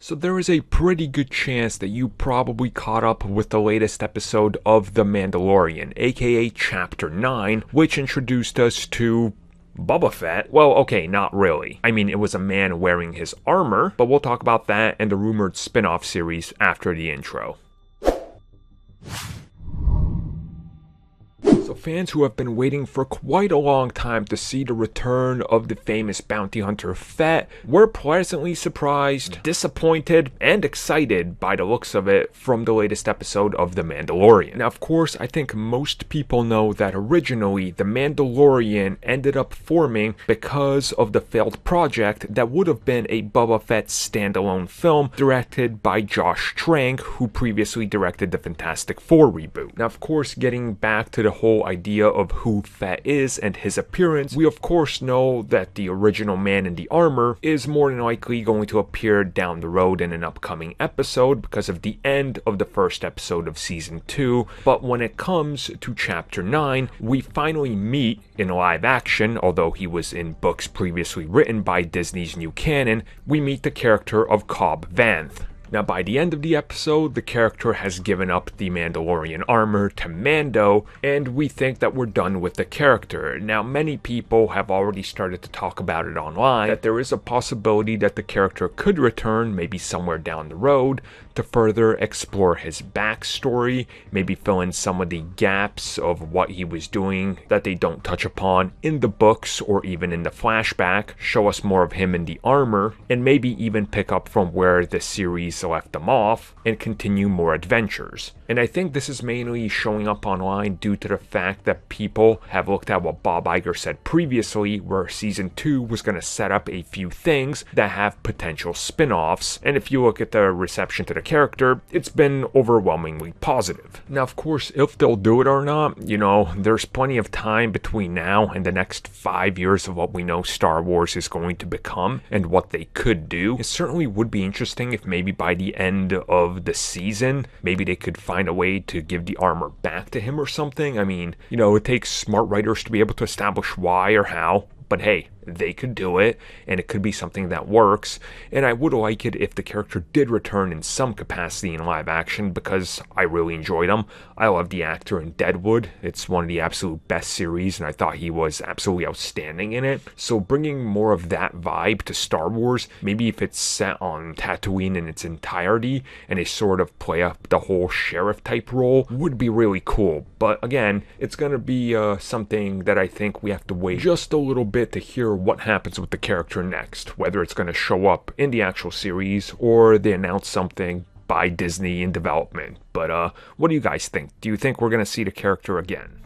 So there is a pretty good chance that you probably caught up with the latest episode of The Mandalorian, aka Chapter 9, which introduced us to Boba Fett. Well, okay, not really. I mean, it was a man wearing his armor, but we'll talk about that and the rumored spin-off series after the intro. So fans who have been waiting for quite a long time to see the return of the famous bounty hunter Fett were pleasantly surprised, disappointed, and excited by the looks of it from the latest episode of The Mandalorian. Now, of course, I think most people know that originally The Mandalorian ended up forming because of the failed project that would have been a Boba Fett standalone film directed by Josh Trank, who previously directed the Fantastic Four reboot. Now, of course, getting back to the whole idea of who Fett is and his appearance, we of course know that the original man in the armor is more than likely going to appear down the road in an upcoming episode because of the end of the first episode of season 2, but when it comes to chapter 9, we finally meet in live action, although he was in books previously written by Disney's new canon, we meet the character of Cobb Vanth. Now, by the end of the episode, the character has given up the Mandalorian armor to Mando, and we think that we're done with the character. Now, many people have already started to talk about it online, that there is a possibility that the character could return, maybe somewhere down the road, to further explore his backstory, maybe fill in some of the gaps of what he was doing that they don't touch upon in the books or even in the flashback, show us more of him in the armor, and maybe even pick up from where the series left them off and continue more adventures. And I think this is mainly showing up online due to the fact that people have looked at what Bob Iger said previously, where season 2 was going to set up a few things that have potential spin-offs, and if you look at the reception to the character, it's been overwhelmingly positive. Now, of course, if they'll do it or not, there's plenty of time between now and the next 5 years of what we know Star Wars is going to become and what they could do. It certainly would be interesting if maybe by the end of the season, maybe they could find a way to give the armor back to him or something. I mean, it takes smart writers to be able to establish why or how, but hey, they could do it, and it could be something that works, and I would like it if the character did return in some capacity in live action, because I really enjoyed him. I love the actor in Deadwood. It's one of the absolute best series, and I thought he was absolutely outstanding in it. So bringing more of that vibe to Star Wars, maybe if it's set on Tatooine in its entirety, and they sort of play up the whole sheriff type role, would be really cool. But again, it's going to be something that I think we have to wait just a little bit to hear what happens with the character next, whether it's going to show up in the actual series or they announce something by Disney in development. But what do you guys think? Do you think we're going to see the character again?